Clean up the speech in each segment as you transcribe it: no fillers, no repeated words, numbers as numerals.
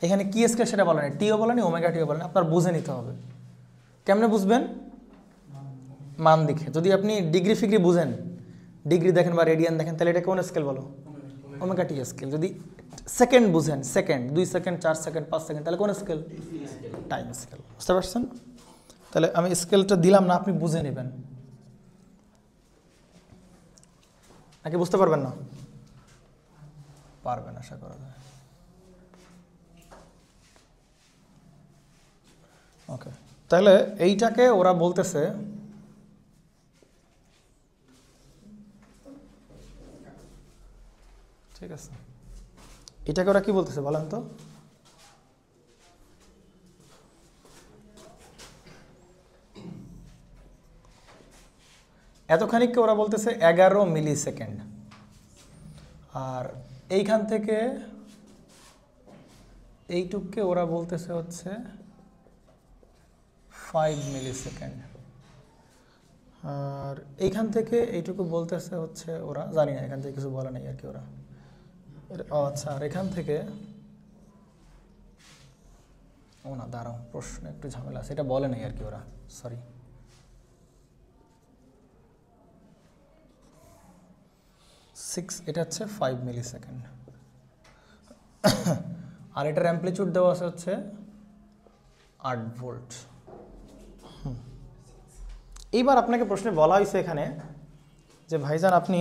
এখানে কি স্কেল সেটা বলেন, টিও বলেন, ওমেগা টিও বলেন, আপনার বুঝে নিতে হবে। কেমনে বুঝবেন? মান দেখে। যদি আপনি ডিগ্রি ফিগ্রি বুঝেন, ডিগ্রি দেখেন বা রেডিয়ান দেখেন, তাহলে এটা কোন স্কেল বলো? Omega t scale. যদি সেকেন্ড বুঝেন, সেকেন্ড 2 সেকেন্ড 4 সেকেন্ড 5 সেকেন্ড, তাহলে কোন স্কেল? Time scale. বুঝতে পারছেন? তাহলে আমি স্কেলটা দিলাম না, আপনি বুঝে নেবেন। নাকি বুঝতে পারবেন না? পারবেন, আশা করা যায়। ওকে, তাহলে এইটাকে ওরা বলতেছে ঠিক আছে, এটাকে ওরা কি বলতেছে বলেন তো? এতখানিককে ওরা বলতেছে 11 মিলি সেকেন্ড, আর এইখান থেকে এইটুককে ওরা বলতেছে হচ্ছে 5 মিলি সেকেন্ড, আর এইখান থেকে এইটুকু বলতেছে হচ্ছে ওরা, জানি না, এখান থেকে কিছু বলে নাই আর কি ওরা। আচ্ছা, আর এখান থেকে ও না, দাঁড়াও, প্রশ্ন একটু ঝামেলা আছে, এটা বলে নাই আর কি ওরা, সরি। এটা হচ্ছে 5 মিলি সেকেন্ড, আর এটার অ্যাম্পলিটিউড দেওয়া আছে হচ্ছে 8 ভোল্ট। এইবার আপনাকে প্রশ্নে বলা হয়েছে এখানে যে ভাইজান আপনি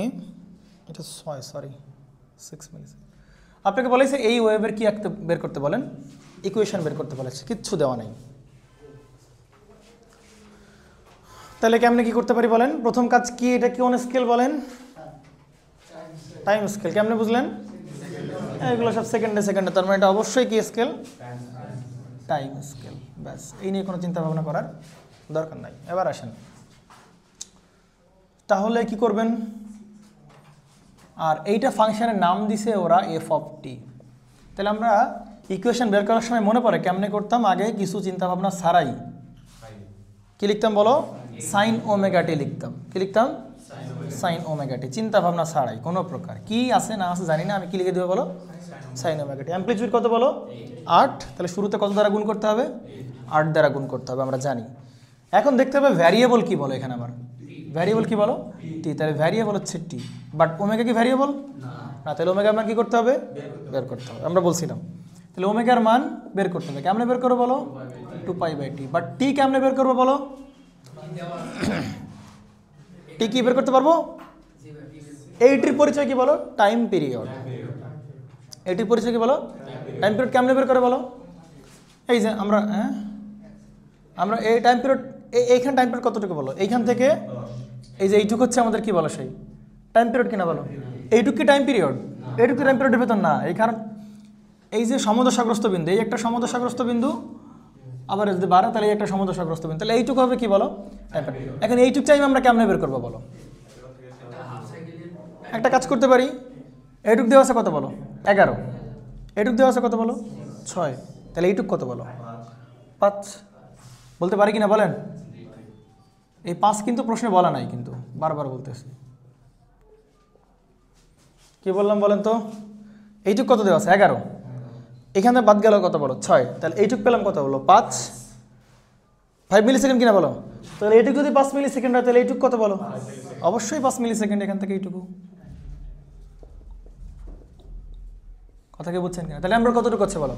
এটা 6 মিলি সেকেন্ড, আপনাকে বলা হয়েছে এই ওয়েভের কি বের করতে বলেন, ইকুয়েশন বের করতে বলেছে, কিচ্ছু দেওয়া নাই। তাহলে কেমনে কি করতে পারি বলেন? প্রথম কাজ কি, এটা কোন স্কেল বলেন? Time scale. কেমনে বুঝলেন? এগুলো সব সেকেন্ডে সেকেন্ডে, তার মানে এটা অবশ্যই কি স্কেল? Time scale. ব্যাস, এই নিয়ে কোনো চিন্তা ভাবনা করার দরকার নাই। এবার আসেন, তাহলে কি করবেন? আর এইটা ফাংশনের নাম দিছে ওরা এফ অফ টি। তাহলে আমরা ইকুয়েশন বের করার সময় মনে পড়ে কেমনে করতাম? আগে কিছু চিন্তা ভাবনা ছাড়াই কি লিখতাম বলো? সাইন ওমেগা টি লিখতাম। কি লিখতাম? সাইন ওমেগা টি, চিন্তা ভাবনা ছাড়াই কোনো প্রকার। কি আছে না আছে জানি না, আমি কি লিখে দেবো বলো? Sine omega t. অ্যাম্পলিটিউড কত বলো? 8। তাহলে শুরুতে কত দ্বারা গুণ করতে হবে? 8 দ্বারা গুণ করতে হবে, আমরা জানি। এখন দেখতে হবে ভ্যারিয়েবল কি বলো এখানে আমার, ভ্যারিয়েবল কি বলো? টি। তাহলে ভ্যারিয়েবল হচ্ছে টি, বাট ওমেগা কি ভ্যারিয়েবল না? তাহলে ওমেগার মান কি করতে হবে? বের করতে হবে, আমরা বলছিলাম। তাহলে ওমেগার মান বের করতে হবে, কেমনে বের করবো বলো? 2π/t। বাট টি কেমনে বের করবো বলো? টি কি বের করতে পারবো? এইটির পরিচয় কি বলো? Time period. এইটির পরিচয় কি বলো? Time period. কেমনে বের করে বলো? এই যে আমরা আমরা এই টাইম পিরিয়ড, এইখানে টাইম পিরিয়ড কতটুকু বলো? এইখান থেকে এই যে এইটুকু হচ্ছে আমাদের কি বলো সেই টাইম পিরিয়ড কিনা বলো? এইটুকু কি টাইম পিরিয়ড? এইটুকু টাইম পিরিয়ডের ভেতর না। এই কারণ এই যে সমদশাগ্রস্ত বিন্দু, এই একটা সমদশাগ্রস্ত বিন্দু, আবার যদি বাড়ে তাহলে এই একটা সমদশাগ্রস্ত বিন্দু, তাহলে এইটুকু হবে কি বলো? Time period. এখন এইটুকু টাইম আমরা কেমনে বের করবো বলো? একটা কাজ করতে পারি, এইটুক দেওয়া আছে কত বলো? 11। এইটুক দেওয়া আছে কত বলো? 6। তাহলে এইটুক কত বলো? 5। বলতে পারি কিনা বলেন? এই 5 কিন্তু প্রশ্নে বলা নাই, কিন্তু বারবার বলতেছি। কি বললাম বলেন তো? এইটুক কত দেওয়া আছে? 11। এখানে বাদ গেল কত বলো? 6। তাহলে এইটুক পেলাম কত বলো? 5 মিলি সেকেন্ড কিনা বলো? তাহলে এইটুক যদি 5 মিলি সেকেন্ড হয়, তাহলে এইটুক কত বলো? অবশ্যই 5 মিলি সেকেন্ড। এখান থেকে এইটুকু, কথা কি বুঝছেন কিনা? তাহলে আমরা কতটুকু হচ্ছে বলো?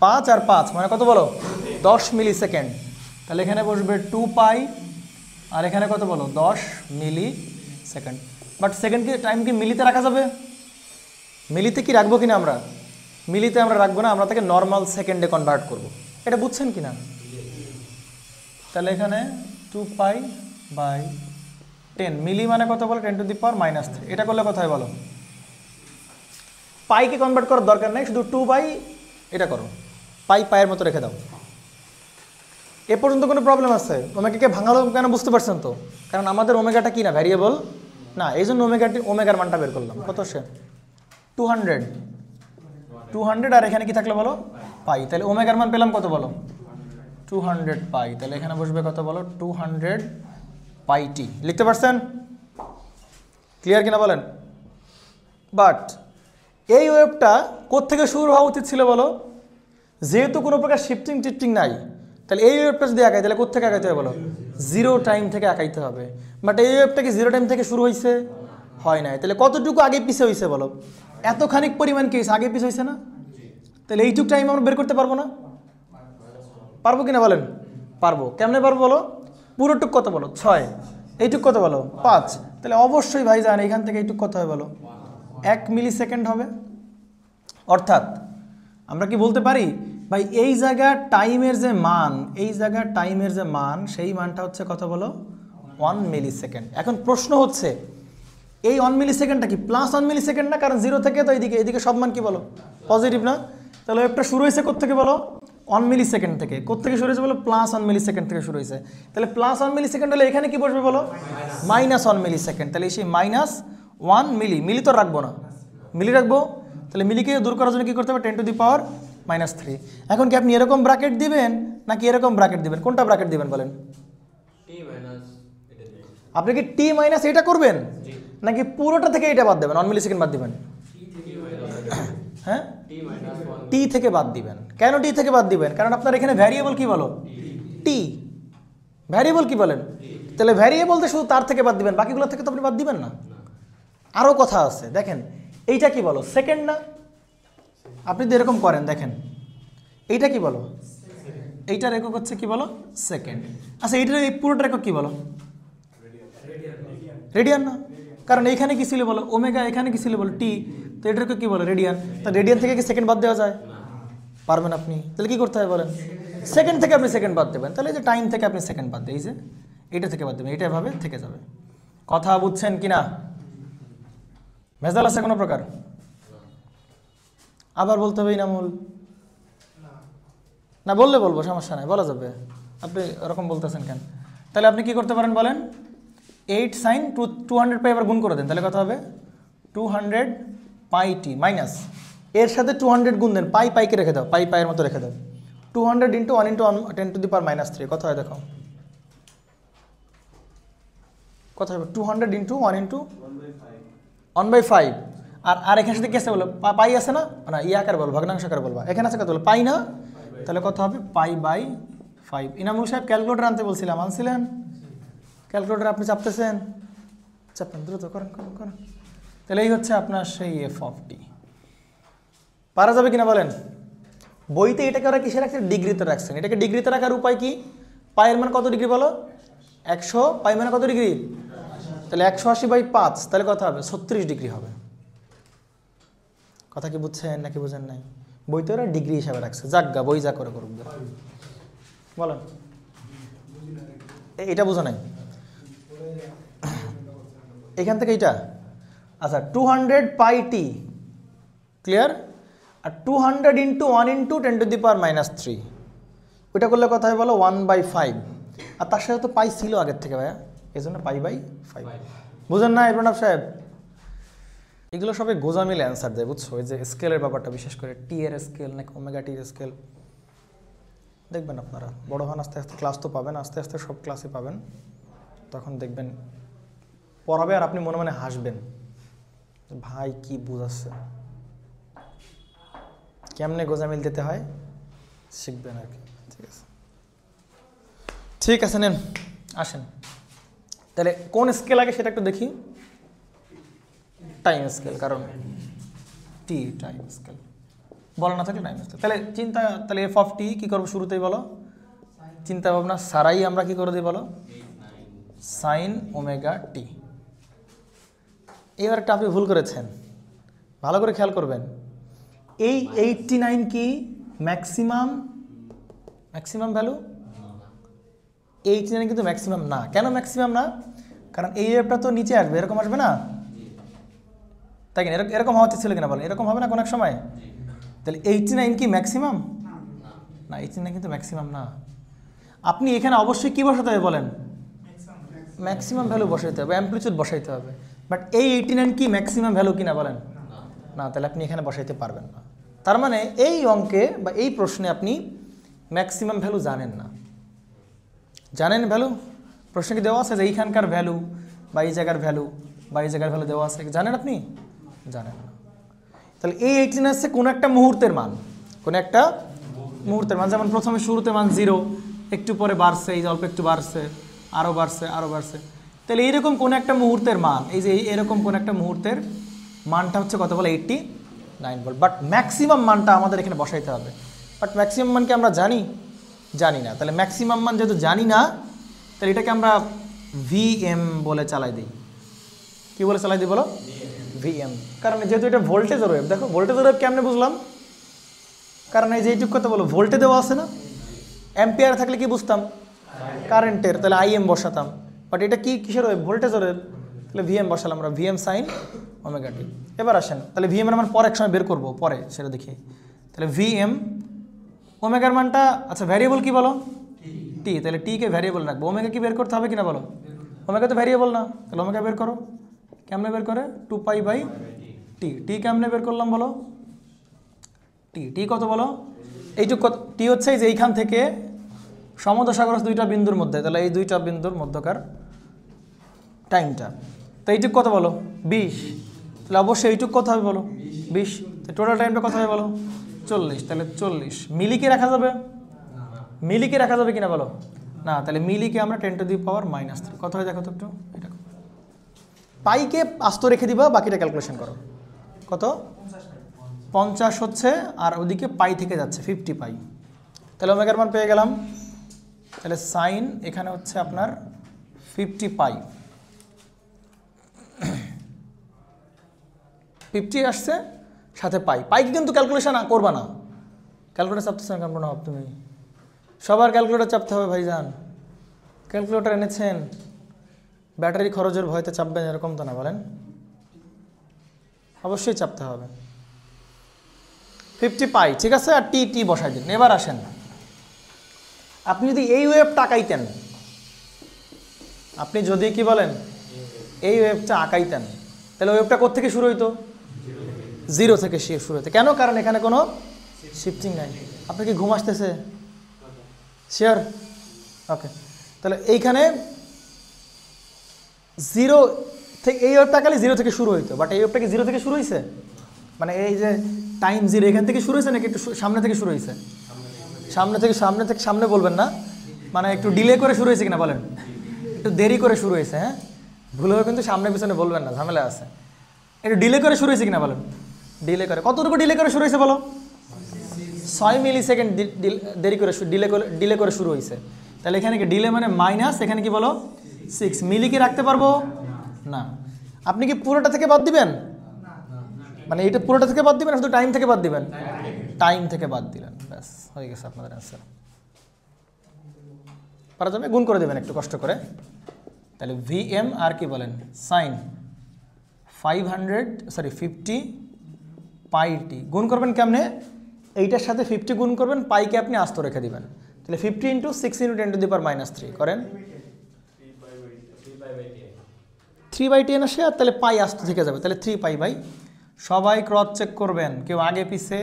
5 আর 5 মানে কত বলো? 10 মিলি সেকেন্ড। তাহলে এখানে বসবে 2π, আর এখানে কত বলো? 10 মিলি সেকেন্ড। বাট সেকেন্ড কি টাইম কি মিলিতে রাখা যাবে? মিলিতে কি রাখবো কিনা আমরা? মিলিতে আমরা রাখবো না, আমরা তাকে নর্মাল সেকেন্ডে কনভার্ট করব। এটা বুঝছেন কিনা? তাহলে এখানে 2π/10 মিলি মানে কত বলো? 10⁻³ এটা করলে কত হয় বলো? পাইকে কনভার্ট করার দরকার নেই, শুধু 2 বাই এটা করো, পায়ের মতো রেখে দাও। এ পর্যন্ত কোনো প্রবলেম আছে? ওমেগাকে ভাঙালো কেন বুঝতে পারছেন তো? কারণ আমাদের ওমেগাটা কি না, ভ্যারিয়েবল না, এই জন্য ওমেগার মানটা বের করলাম। কত সে? 200, আর এখানে কি থাকলে বলো? পাই। তাহলে ওমেগার মান পেলাম কত বলো? 200 পাই। তাহলে এখানে বসবে কত বলো? 200 πt। লিখতে পারছেন? ক্লিয়ার কিনা বলেন? বাট এই ওয়েভটা কোত্থেকে শুরু হওয়া উচিত ছিল বলো? যেহেতু কোনো প্রকার শিফটিং টিফটিং নাই, তাহলে এই ওয়েভটা যদি আঁকাই তাহলে কোথা থেকে আঁকাইতে হবে বলো? 0 টাইম থেকে আঁকাইতে হবে। বাট এই ওয়েভটা কি 0 টাইম থেকে শুরু হয়েছে? হয় নাই। তাহলে কতটুকু আগে পিছিয়ে হয়েছে বলো? এতখানিক পরিমাণ কি হয়েছে? আগে পিছিয়ে হয়েছে না? তাহলে এইটুক টাইম আমরা বের করতে পারবো না? পারবো কিনা বলেন? পারবো। কেমনে পারবো বলো? পুরোটুক কত বলো? 6। এইটুক কত বলো? 5। তাহলে অবশ্যই ভাই জান এখান থেকে এইটুক কত হয় বলো? 1 মিলি সেকেন্ড হবে। অর্থাৎ আমরা কি বলতে পারি ভাই এই জায়গার টাইমের যে মান, এই জায়গার টাইমের যে মান, সেই মানটা হচ্ছে কত বলো? 1 মিলি সেকেন্ড। এখন প্রশ্ন হচ্ছে এই 1 মিলি সেকেন্ডটা কি +1 মিলি সেকেন্ড না? কারণ 0 থেকে তো এইদিকে সব মান কি বলো? পজিটিভ না? তাহলে ওয়েভটা শুরু হয়েছে কোত্থেকে বলো? 1 মিলি সেকেন্ড থেকে। কোত্থেকে শুরু হয়েছে বলো? +1 মিলি সেকেন্ড থেকে শুরু হয়েছে। তাহলে +1 মিলি সেকেন্ড হলে এখানে কি বসবে বলো? -1 মিলি সেকেন্ড। তাহলে সেই -1 মিলি, মিলি তো রাখবো না, মিলি রাখবো। তাহলে মিলিকে দূর করার জন্য কি করতে হবে? 10⁻³ এখন কি আপনি এরকম ব্র্যাকেট দিবেন নাকি এরকম ব্র্যাকেট দিবেন? কোনটা ব্র্যাকেট দিবেন বলেন? আপনি কি টি মাইনাস এটা করবেন নাকি পুরোটা থেকে এটা বাদ দেবেন? 1 মিলি সেকেন্ড বাদ দিবেন? হ্যাঁ, টি থেকে বাদ দিবেন। কেন টি থেকে বাদ দিবেন? কারণ আপনার এখানে ভ্যারিয়েবল কি বলো? টি। ভ্যারিয়েবল কি বলেন? তাহলে ভ্যারিয়েবল তো শুধু তার থেকে বাদ দিবেন, বাকিগুলো থেকে তো আপনি বাদ দিবেন না। আরও কথা আছে, দেখেন এইটা কি বলো? সেকেন্ড না? আপনি যদি এরকম করেন দেখেন এইটা কি বলো? এইটার একক হচ্ছে কি বলো? সেকেন্ড। আচ্ছা এইটার এই পুরোটার একক কি বলো? রেডিয়ান না? কারণ এইখানে কি ছিল বলো? ওমেগা। এখানে কি ছিল বলো? টি। তো এটার একক কি বলো? রেডিয়ান। তা রেডিয়ান থেকে কি সেকেন্ড বাদ দেওয়া যায়? পারবেন আপনি? তাহলে কি করতে হবে বলেন? সেকেন্ড থেকে আপনি সেকেন্ড বাদ দেবেন। তাহলে এই যে টাইম থেকে আপনি সেকেন্ড বাদ দেয়, এই যে এটা থেকে বাদ দেবেন, এটা এভাবে থেকে যাবে। কথা বুঝছেন কিনা? ভেজাল আছে কোনো প্রকার? আবার বলতে হবে ইনামুল? না বললে বলবো, সমস্যা নাই, বলা যাবে। আপনি ওরকম বলতেছেন কেন? তাহলে আপনি কি করতে পারেন বলেন? 8 sin 200 পাই এবার গুণ করে দেন, তাহলে কত হবে? 200 পাই টি মাইনাস এর সাথে 200 গুণ দেন, পাই পাইকে রেখে দাও, পাই পাইয়ের মতো রেখে দাও। 200 × 1 × 10⁻³ কত হয় দেখো? কত হবে? 200 × 1 × 1/5। আর এখানে সাথে কি আছে বলো? পাই আছে না? না ই আকার বলবো, ভগ্নাংশ আকার বলবা। এখানে আছে কত বলো? পাই না? তাহলে কত হবে? π/5। ইনামুল সাহেব ক্যালকুলেটর আনতে বলছিলাম, আনছিলেন? ক্যালকুলেটর আপনি চাপতেছেন? চাপেন, দ্রুত করেন করেন করেন। তাহলে এই হচ্ছে আপনার সেই f(t). পারা যাবে কিনা বলেন? বইতে এটাকে ওরা কিসে রাখছে? ডিগ্রিতে রাখছেন। এটাকে ডিগ্রিতে রাখার উপায় কি? পায়ের মান কত ডিগ্রি বলো? 100। পাই মানে কত ডিগ্রি? তাহলে 180/5, তাহলে কত হবে? 36 ডিগ্রি হবে। কথা কি বুঝছেন নাকি বুঝেন নাই? বইতে ওরা ডিগ্রি হিসাবে রাখছে। যাজ্ঞা বই যা করে করুক, বলেন। এটা বুঝো নাই? এখান থেকে এইটা আচ্ছা 200 πt ক্লিয়ার। আর 200 × 1 × 10⁻³ ওইটা করলে কথা হয় বলো? 1/5। আর তার সাথে তো পাই ছিল আগের থেকে ভাইয়া, এই জন্য π/5। বুঝেন না প্রণব সাহেব? এগুলো সবাই গোজা মিলে অ্যান্সার দেয়, বুঝছো? ওই যে স্কেলের ব্যাপারটা, বিশেষ করে টি এর স্কেল নাকি ওমেগা টি এর স্কেল। দেখবেন আপনারা বড় হন, আস্তে আস্তে ক্লাস তো পাবেন, আস্তে আস্তে সব ক্লাসে পাবেন। তখন দেখবেন পড়াবে আর আপনি মনে মনে হাসবেন, ভাই কি বুঝাচ্ছে, কেমনে গোজামিল দিতে হয় শিখবেন আর কি। ঠিক আছে, ঠিক আছে, নেন আসেন। তাহলে কোন স্কেল আগে সেটা একটু দেখি। টাইম স্কেল, কারণ টি টাইম স্কেল বলা না থাকলে টাইম স্কেল। তাহলে f(t) কি করবো শুরুতেই বলো? চিন্তা ভাবনা সারাই আমরা কি করে দিই বলো? sin ωt। এবার একটা আপনি ভুল করেছেন, ভালো করে খেয়াল করবেন। এই 89 কি ম্যাক্সিমাম ভ্যালু? 89 কিন্তু ম্যাক্সিমাম না। কেন ম্যাক্সিমাম না? কারণ এই ওয়েভটা তো নিচে আসবে, এরকম আসবে না, তাই কিনা? এরকম হওয়া ছিল কিনা বলেন? এরকম হবে না কোনো এক সময়? তাহলে 89 কি ম্যাক্সিমাম না? 89 কিন্তু ম্যাক্সিমাম না। আপনি এখানে অবশ্যই কি বসাতে হবে বলেন? ম্যাক্সিমাম ভ্যালু বসাইতে হবে, অ্যাম্প্লিটিউড বসাইতে হবে। বাট এই 89 কি ম্যাক্সিমাম ভ্যালু কিনা বলেন? না, তাহলে আপনি এখানে বসাইতে পারবেন না। তার মানে এই অঙ্কে বা এই প্রশ্নে আপনি ম্যাক্সিমাম ভ্যালু জানেন না। জানেন ভ্যালু? প্রশ্নে কি দেওয়া আছে যে এইখানকার ভ্যালু বা এই জায়গার ভ্যালু বা এই জায়গার ভ্যালু দেওয়া আছে? জানেন আপনি? জানেন না। তাহলে এই 89 হচ্ছে কোনো একটা মুহূর্তের মান, কোনো একটা মুহূর্তের মান, যেমন প্রথমে শুরুতে মান 0, একটু পরে বাড়ছে, এই যে অল্প একটু বাড়ছে, আরও বাড়ছে, আরও বাড়ছে। তাহলে এইরকম কোন একটা মুহূর্তের মান, এই যে এরকম কোন একটা মুহূর্তের মানটা হচ্ছে কত বলে 89 ভোল্ট। বাট ম্যাক্সিমাম মানটা আমাদের এখানে বসাইতে হবে। বাট ম্যাক্সিমাম মান কি আমরা জানি না। তাহলে ম্যাক্সিমাম মান যেহেতু জানি না, তাহলে এটাকে আমরা VM বলে চালাই দিই। কি বলে চালাই দিই বলো? VM। কারণ যেহেতু এটা ভোল্টেজের ওয়েভ, দেখো ভোল্টেজের ওয়েভ কেমনে বুঝলাম? কারণ এই যে এইটুকু কথা বলো, ভোল্টে দেওয়া আছে না, অ্যাম্পিয়ার থাকলে কি বুঝতাম? কারেন্টের, তাহলে IM বসাতাম। বাট এটা কি কিসের ওয়েভ? ভোল্টেজের ওয়েভ, তাহলে VM বসালাম আমরা, VM sin ওমেগা টি। এবার আসেন, তাহলে VM এর মান পরে এক সময় বের করবো, পরে সেটা দেখি। তাহলে VM ওমেগার মানটা, আচ্ছা ভ্যারিয়েবল কি বলো? টি। তাহলে টিকে ভ্যারিয়েবল রাখবো। ওমেগা কি বের করতে হবে কিনা বলো? ওমেগা তো ভ্যারিয়েবল না, তাহলে ওমেগা বের করো। কেমনে বের করে? 2π/t। টি কেমনে বের করলাম বলো? টি কত বলো? এইটুকু টি হচ্ছে এই যে এইখান থেকে সমদশাগ্রস্ত দুইটা বিন্দুর মধ্যে, তাহলে এই দুইটা বিন্দুর মধ্যকার টাইমটা। তো এইটুক কত বলো? 20। তাহলে অবশ্যই এইটুক কত হবে বলো? 20। টোটাল টাইমটা কত হবে বলো? 40। তাহলে 40 মিলিকে রাখা যাবে? মিলিকে রাখা যাবে কিনা বলো? না, তাহলে মিলিকে আমরা 10⁻³ কত হয় দেখো তো একটু। এটা পাইকে আস্ত রেখে দিবা, বাকিটা ক্যালকুলেশন করো। কত? 50 হচ্ছে, আর ওদিকে পাই থেকে যাচ্ছে 50 পাই। তাহলে ওমেগার মান পেয়ে গেলাম। তাহলে সাইন এখানে হচ্ছে আপনার 50 পাই। 50 আসছে, সাথে পাইকে কিন্তু ক্যালকুলেশন করবা না। ক্যালকুলেটার চাপতেছে না কেন না তুমি? সবার ক্যালকুলেটার চাপতে হবে ভাইজান। ক্যালকুলেটার এনেছেন, ব্যাটারি খরচের ভয়তে চাপবেন এরকম তো না, বলেন? অবশ্যই চাপতে হবে। 50 পাই, ঠিক আছে। আর টি বসাই দিন। এবার আসেন, আপনি যদি এই ওয়েভটা আঁকাইতেন, আপনি যদি কি বলেন এই ওয়েভটা আঁকাইতেন, তাহলে ওয়েভটা কোত্থেকে শুরু হইতো? 0 থেকে শুরু হইতো। কেন? কারণ এখানে কোনো শিফটিং নাই। আপনি কি ঘুম আসতেছে? শিওর? ওকে। তাহলে এইখানে 0 থেকে এই ওয়েভটা আঁকালে 0 থেকে শুরু হইতো। বাট এই ওয়েভটা কি 0 থেকে শুরু হয়েছে? মানে এই যে টাইম 0 এখান থেকে শুরু হয়েছে নাকি একটু সামনে থেকে শুরু হয়েছে? সামনে বলবেন না, মানে একটু ডিলে করে শুরু হয়েছে কিনা বলেন? একটু দেরি করে শুরু হয়েছে, হ্যাঁ? ভুল হয়ে কিন্তু সামনে পিছনে বলবেন না, ঝামেলা আছে। একটু ডিলে করে শুরু হয়েছে কিনা বলেন? ডিলে করে। কতটুকু ডিলে করে শুরু হয়েছে বলো? 6 মিলিসেকেন্ড ডিলে করে শুরু হয়েছে। তাহলে এখানে কি ডিলে মানে মাইনাস, এখানে কি বলো 6 মিলি কি রাখতে পারবো না? আপনি কি পুরোটা থেকে বাদ দিবেন? মানে এটা পুরোটা থেকে বাদ দিবেন, শুধু টাইম থেকে বাদ দিবেন? টাইম থেকে বাদ দিলেন, ব্যাস হয়ে গেছে আপনাদের অ্যান্সার। পারা যাবে? গুণ করে দেবেন একটু কষ্ট করে। তাহলে VM আর কি বলেন সাইন 50 পাই টি। গুণ করবেন কেমনে? এইটার সাথে 50 গুণ করবেন, পাইকে আপনি আস্ত রেখে দিবেন। তাহলে 50 × 6 × 10⁻³ করেন 3/10 আসে, আর তাহলে পাই আস্ত থেকে যাবে, তাহলে 3π/। সবাই ক্রস চেক করবেন, কেউ আগে পিছে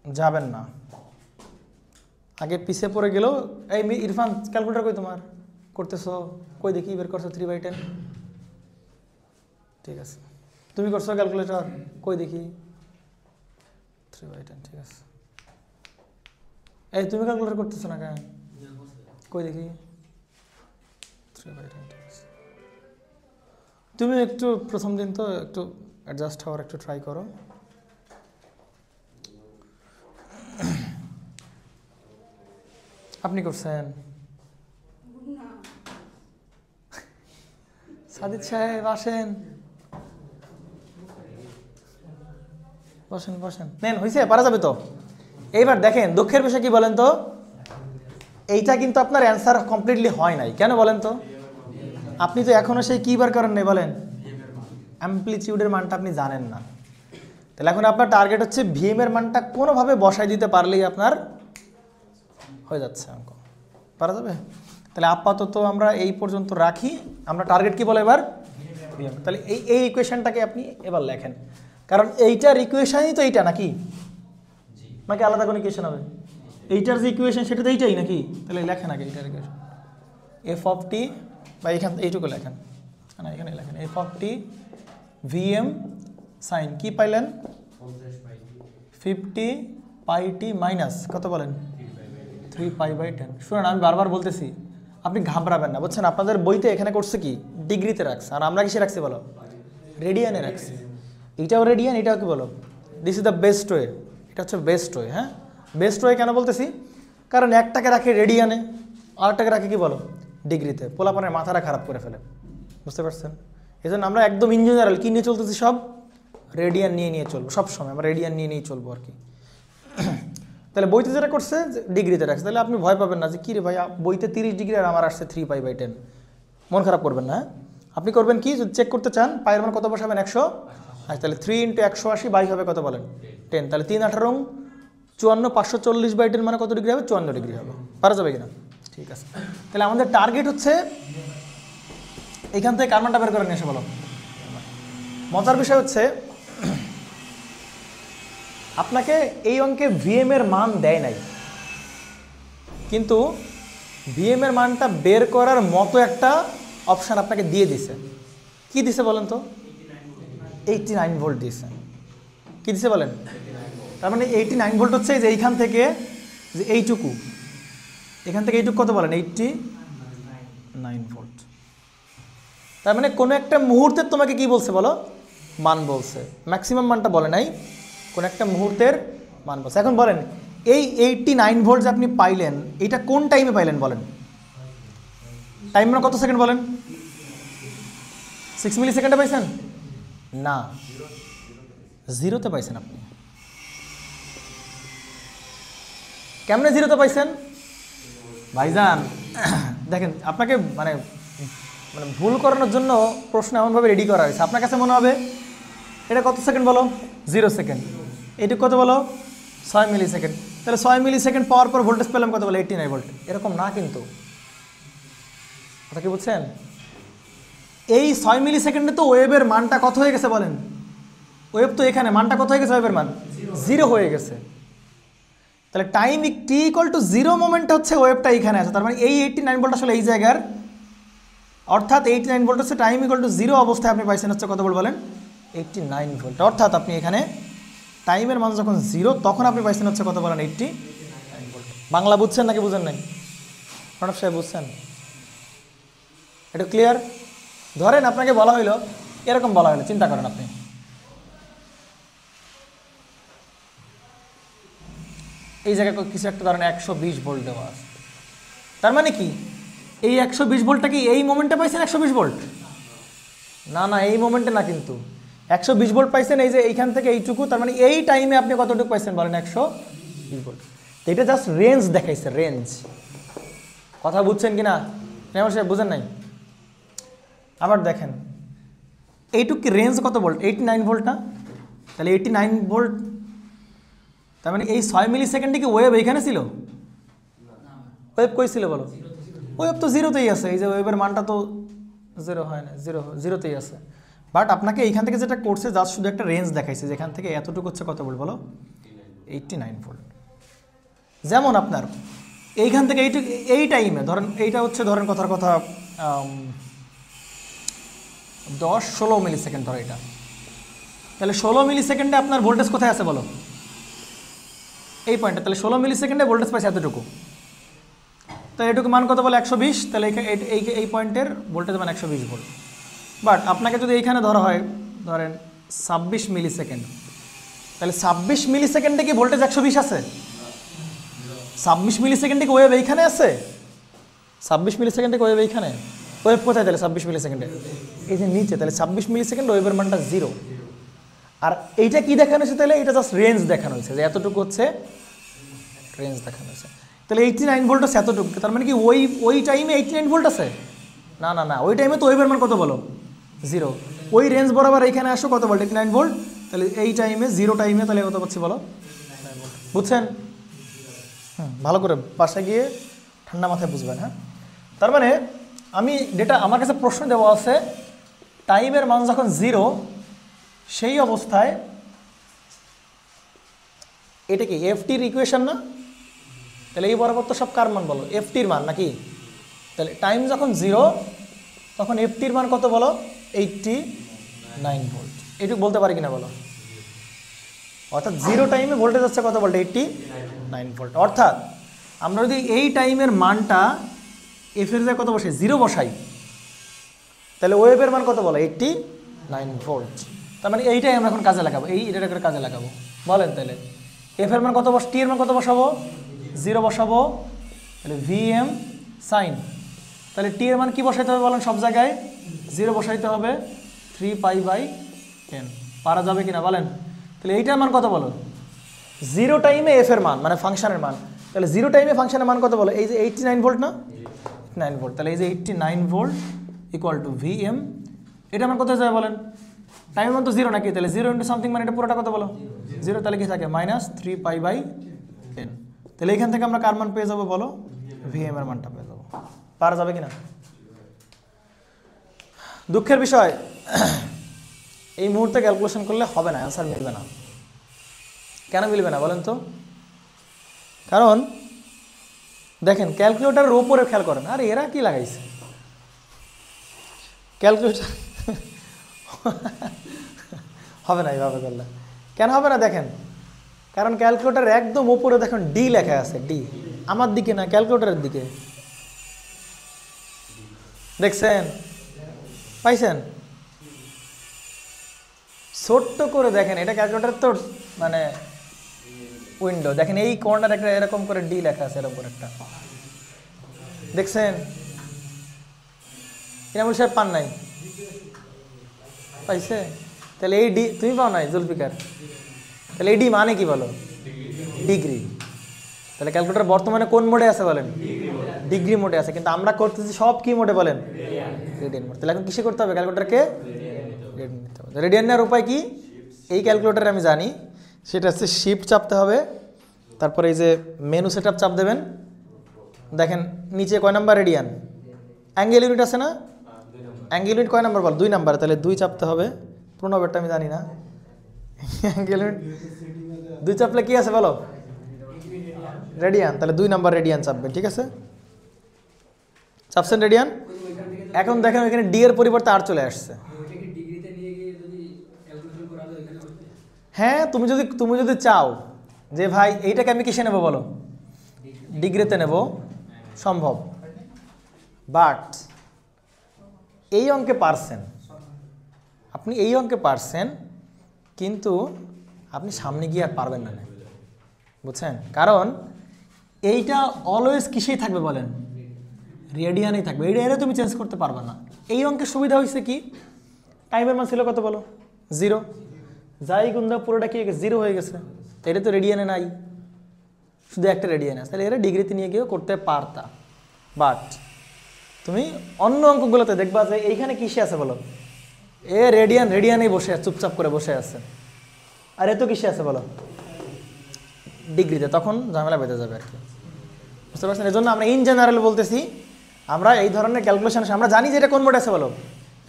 যাবেন না। আগে পিছে পড়ে গেলেও, এই ইরফান ক্যালকুলেটার কই তোমার? করতেছো কই দেখি, বের করছো 3/10। ঠিক আছে, তুমি করছো ক্যালকুলেটর, কই দেখি 3/10। ঠিক আছে, এই তুমি ক্যালকুলেটর করতেছো না কেন? কই দেখি 3/10। ঠিক আছে, তুমি একটু প্রথম দিন তো একটু অ্যাডজাস্ট হওয়ার একটু ট্রাই করো। আপনি করছেন? সাদিদ সাহেব আসেন, বসেন বসেন, নেন, হয়েছে, পারা যাবে তো। এইবার দেখেন দুঃখের বিষয় কি বলেন তো, এইটা কিন্তু আপনার অ্যান্সার কমপ্লিটলি হয় নাই। কেন বলেন তো? আপনি তো এখনো সেই কী বার করেন নাই বলেন? অ্যাম্প্লিটিউডের মানটা আপনি জানেন না। তাহলে এখন আপনার টার্গেট হচ্ছে VM এর মানটা কোনোভাবে বসাই দিতে পারলেই আপনার হয়ে যাচ্ছে অঙ্ক। পারা যাবে? তাহলে আপাতত আমরা এই পর্যন্ত রাখি। আমরা টার্গেট কি বলে এবার? VM। তাহলে এই ইকুয়েশনটাকে আপনি এবার লেখেন, কারণ এইটার ইকুয়েশনই তো এইটা নাকি, নাকি আলাদা কোনো ইকুয়েশন হবে? এইটার যে ইকুয়েশন সেটা তো এইটাই নাকি? তাহলে লেখেন আগে এইটার ইকুয়েশন, f(t) বা এখান এইটুকু লেখেন না, এখানে লেখেন f(t) VM sin কি পাইলেন? 50 পাই টি মাইনাস কত বলেন 3π/10। শুনুন আমি বারবার বলতেছি, আপনি ঘাবড়াবেন না, বুঝছেন? আপনাদের বইতে এখানে করছে কি ডিগ্রিতে রাখছে, আর আমরা কিসে রাখছি বলো? রেডিয়ানে রাখছি। এটাও রেডিয়ান, এটাও কি বলো? This is the best way, এটা হচ্ছে বেস্ট ওয়ে। হ্যাঁ, বেস্ট ওয়ে কেন বলতেছি? কারণ একটাকে রাখে রেডিয়ানে, আরেকটাকে রাখে কি বলো ডিগ্রিতে, পোলাপানের মাথাটা খারাপ করে ফেলে, বুঝতে পারছেন? এই জন্য আমরা একদম ইন জেনারেল কী নিয়ে চলতেছি, সব রেডিয়ান নিয়ে চলবো, সবসময় আমরা রেডিয়ান নিয়ে চলবো আর কি। তাহলে বইতে যেটা করছে ডিগ্রিতে রাখছে, তাহলে আপনি ভয় পাবেন না যে কী রে ভাই বইতে 30 ডিগ্রি আর আমার আসছে 3π/10, মন খারাপ করবেন না। আপনি করবেন কি, যদি চেক করতে চান পায়ের মান কত বসাবেন 100, আচ্ছা তাহলে 3 × 180 বাই হবে কত বলেন 10, তাহলে 3 18 54, 540/10 মানে কত ডিগ্রি হবে? 54 ডিগ্রি হবে। পারা যাবে কিনা? ঠিক আছে, তাহলে আমাদের টার্গেট হচ্ছে এখান থেকে কার মানটা বের করে নিয়ে এসে বলো। মজার বিষয় হচ্ছে আপনাকে এই অঙ্কে ভিএম এর মান দেয় নাই, কিন্তু ভিএম এর মানটা বের করার মতো একটা অপশান আপনাকে দিয়ে দিছে। কি দিছে বলেন তো? 89 ভোল্ট দিয়েছে। কি দিছে বলেন? তার মানে 89 ভোল্ট হচ্ছে যে এইখান থেকে যে এইটুকু, এখান থেকে এইটুকু কত বলেন 89 ভোল্ট। তার মানে কোনো একটা মুহূর্তের তোমাকে কি বলছে বলো? মান বলছে, ম্যাক্সিমাম মানটা বলে নাই, কোন একটা মুহূর্তের মান বলছে। এখন বলেন এই 89 ভোল্ট যে আপনি পাইলেন, এটা কোন টাইমে পাইলেন বলেন? টাইম মানে কত সেকেন্ড বলেন? 6 মিলি সেকেন্ডে পাইছেন না, জিরোতে পাইছেন আপনি। কেমনে জিরোতে পাইছেন ভাইজান? দেখেন আপনাকে মানে ভুল করানোর জন্য প্রশ্ন এমনভাবে রেডি করা হয়েছে, আপনার কাছে মনে হবে এটা কত সেকেন্ড বলো? 0 সেকেন্ড। এটুকু কত বলো? 6 মিলি সেকেন্ড। তাহলে 6 মিলি সেকেন্ড পাওয়ার পর ভোল্টেজ পেলাম কত বলো? 89 ভোল্ট। এরকম না কিন্তু, কথা কি বুঝছেন? এই 6 মিলি সেকেন্ডে তো ওয়েভের মানটা কত হয়ে গেছে বলেন? ওয়েভ তো এখানে মানটা কত হয়ে গেছে? ওয়েভের মান 0 হয়ে গেছে। তাহলে টাইম টি ইকুয়াল টু 0 মোমেন্টে হচ্ছে ওয়েভটা এইখানে আছে। তার মানে এই 89 ভোল্ট আসলে এই জায়গার, অর্থাৎ 89 ভোল্ট হচ্ছে টাইম ইকুয়াল টু 0 অবস্থায় আপনি পাইছেন হচ্ছে কত ভোল্ট বলেন? 89 ভোল্ট। অর্থাৎ আপনি এখানে টাইমের মান যখন 0 তখন আপনি পাইছেন হচ্ছে কত বলেন? 89 ভোল্ট। বাংলা বুঝছেন নাকি বুঝেন নাই? প্রণব সাহেব বুঝছেন? এটা ক্লিয়ার? ধরেন আপনাকে বলা হইলো, এরকম বলা হলো, চিন্তা করেন আপনি এই জায়গায় কিছু একটা ধরেন 120 ভোল্ট দেওয়া আছে। তার মানে কি এই 120 ভোল্টটা কি এই মোমেন্টে পাইছেন 120 ভোল্ট? না না, এই মোমেন্টে না, কিন্তু 120 ভোল্ট পাইছেন এই যে এইখান থেকে এইটুকু। তার মানে এই টাইমে আপনি কতটুকু পাইছেন বলেন? 120 ভোল্ট। তো এটা জাস্ট রেঞ্জ দেখাইছে, রেঞ্জ। কথা বুঝছেন কিনা? আমার সাহেব বুঝেন নাই? আবার দেখেন এইটুকু কি রেঞ্জ কত ভোল্ট? 89 ভোল্ট না? তাহলে 89 ভোল্ট, তার মানে এই 6 মিলি সেকেন্ডে কি ওয়েভ এইখানে ছিল? ওয়েভ কই ছিল বলো? ওয়েভ তো 0তেই আছে। এই যে ওয়েভের মানটা তো 0 হয় না, 0তেই আছে। বাট আপনাকে এইখান থেকে যেটা করছে জাস্ট শুধু একটা রেঞ্জ দেখাইছে, যেখান থেকে এতটুকু হচ্ছে কত ভোল্ট বলো? 89 ভোল্ট। যেমন আপনার এইখান থেকে এই টাইমে ধরেন এইটা হচ্ছে ধরেন কথার কথা 10-16 মিলি সেকেন্ড ধরো এটা, তাহলে 16 মিলি সেকেন্ডে আপনার ভোল্টেজ কোথায় আছে বলো? এই পয়েন্টে। তাহলে 16 মিলি সেকেন্ডে ভোল্টেজ পাইছে এতটুকু, তাহলে এটুকু মান কত বলে? 120। তাহলে এই পয়েন্টের ভোল্টেজ মান 120 ভোল্ট। বাট আপনাকে যদি এইখানে ধরা হয় ধরেন 26 মিলি সেকেন্ড, তাহলে 26 মিলি সেকেন্ডে কি ভোল্টেজ 120 আছে? 26 মিলি সেকেন্ডে কি ওয়েভ এইখানে আছে? 26 মিলি সেকেন্ডে কি ওয়েভ এইখানে? ওয়েভ কোথায় তাহলে 26 মিলি সেকেন্ডে? এই যে নিচে। তাহলে 26 মিলি সেকেন্ড ওয়েভের মানটা 0। আর এইটা কি দেখানো হয়েছে? তাহলে এটা জাস্ট রেঞ্জ দেখানো হয়েছে, যে এতটুকু হচ্ছে রেঞ্জ দেখানো হয়েছে। তাহলে 89 ভোল্ট আছে এতটুকু। তার মানে কি ওই টাইমে 89 ভোল্ট আছে? না না না, ওই টাইমে তো ওয়েভের মান কত বলো? 0। ওই রেঞ্জ বরাবর এইখানে আসো কত ভোল্ট? 89 ভোল্ট। তাহলে এই টাইমে 0 টাইমে তাহলে কত পাচ্ছি বলো? বুঝছেন? ভালো করে বাসায় গিয়ে ঠান্ডা মাথায় বুঝবেন। হ্যাঁ, তার মানে আমি যেটা আমার কাছে প্রশ্ন দেওয়া আছে, টাইমের মান যখন 0 সেই অবস্থায় এটা কি এফটির ইকুয়েশন না? তাহলে এই বরাবর তো সব কার মান বলো? এফটির মান নাকি? তাহলে টাইম যখন 0 তখন এফটির মান কত বলো? 89 ভোল্ট। এইটুকু বলতে পারি কিনা বলো? অর্থাৎ 0 টাইমে ভোল্টেজ হচ্ছে কত ভোল্ট? 89 ভোল্ট। অর্থাৎ আমরা যদি এই টাইমের মানটা এফ এর জায়গায় কত বসাই? 0 বসাই, তাহলে ওয়েভের মান কত বলো? 89 ভোল্ট। তার মানে এইটাই আমরা এখন কাজে লাগাবো, এটা করে কাজে লাগাবো। বলেন তাহলে এফ এর মান কত টি এর মান কত বসাবো? 0 বসাবো, তাহলে ভিএম সাইন। তাহলে টি এর মান কি বসাইতে হবে বলেন? সব জায়গায় 0 বসাইতে হবে, 3π/10। পারা যাবে কিনা বলেন? তাহলে এইটার মান কত বলো? 0 টাইমে এফ এর মান মানে ফাংশনের মান। তাহলে 0 টাইমে ফাংশনের মান কত বলো? এই যে 89 ভোল্ট না, 89 ভোল্ট। তাহলে এই যে 89 ভোল্ট ইকুয়াল টু ভিএম, এটা মান কত যাবে বলেন? টাইমের মান তো 0 নাকি? তাহলে 0 ইন্টু সামথিং মানে এটা পুরোটা কত বলো? 0। তাহলে কি থাকে? -3π/10। তাহলে এখান থেকে আমরা কার মান পেয়ে যাবো বলো? ভিএম এর মানটা পেয়ে যাবো। পারা যাবে কিনা? দুঃখের বিষয় এই মুহূর্তে ক্যালকুলেশন করলে হবে না, অ্যান্সার মিলবে না। কেন মিলবে না বলেন তো? কারণ দেখেন ক্যালকুলেটারের ওপরে খেয়াল করেন, আরে এরা কি লাগাইছে ক্যালকুলেটার হবে না এইভাবে করলে। কেন হবে না দেখেন, কারণ ক্যালকুলেটার একদম ওপরে দেখেন ডি লেখা আছে, ডি আমার দিকে না, ক্যালকুলেটারের দিকে। দেখছেন? পাইছেন? ছোট্ট করে দেখেন, এটা ক্যালকুলেটার তো মানে উইন্ডো, দেখেন এই কর্নার একটা এরকম করে ডি লেখা আছে, এরকম করে একটা। দেখছেন? ইনামুল সাহেব পান নাই? পাইছে? তাহলে এই ডি তুমি পাও নাই জুলফিকার? তাহলে এই ডি মানে কি বলো? ডিগ্রি। তাহলে ক্যালকুলেটার বর্তমানে কোন মোডে আছে বলেন? ডিগ্রি মোডে আছে। কিন্তু আমরা করতেছি সব কি মোডে বলেন? Radian mode. তাহলে এখন কিসে করতে হবে? ক্যালকুলেটারকে রেডিয়ান নিতে হবে। রেডিয়ান নেওয়ার উপায় কি? এই ক্যালকুলেটারে আমি জানি, সেটা হচ্ছে শিফট চাপতে হবে, তারপরে এই যে মেনু সেটআপ চাপ দেবেন। দেখেন নিচে কয় নাম্বার রেডিয়ান? অ্যাঙ্গেল ইউনিট আছে না? অ্যাঙ্গেল ইউনিট কয় নাম্বার বল? 2 নাম্বার। তাহলে 2 চাপতে হবে। প্রণবেরটা আমি জানি না। অ্যাঙ্গেল ইউনিট 2 চাপলে কি আছে বলো? রেডিয়ান। তাহলে 2 নাম্বার রেডিয়ান চাপবেন, ঠিক আছে? চাপছেন রেডিয়ান? এখন দেখেন এখানে ডি এর পরিবর্তে আর চলে আসছে। হ্যাঁ, তুমি যদি চাও যে ভাই এইটাকে আমি কিসে নেব বলো? ডিগ্রিতে নেব, সম্ভব। বাট এই অঙ্কে পারছেন, আপনি এই অঙ্কে পারছেন, কিন্তু আপনি সামনে গিয়ে আর পারবেন না, বুঝছেন? কারণ এইটা অলওয়েজ কিসেই থাকবে বলেন? রেডিয়ানেই থাকবে। এটা তুমি চেঞ্জ করতে পারবে না। এই অঙ্কের সুবিধা হয়েছে কি? টাইমের মান ছিল কত বলো? 0। যাই গুন্দা পুরোটা কি 0 হয়ে গেছে। এটা তো রেডিয়ানে নাই, শুধু একটা রেডিয়ান আছে। তাহলে এরা ডিগ্রিতে নিয়ে গিয়েও করতে পারতা। বাট তুমি অন্য অঙ্কগুলোতে দেখবা যে এইখানে কিসে আছে বলো? এ রেডিয়ানেই বসে আছে, চুপচাপ করে বসে আছে। আর এ তো কিসে আছে বলো? ডিগ্রিতে। তখন ঝামেলা বেঁধে যাবে আর কি, বুঝতে পারছেন? এই জন্য আমরা ইন জেনারেল বলতেছি, আমরা এই ধরনের ক্যালকুলেশন আমরা জানি যে এটা কোন মোডে আছে বলো?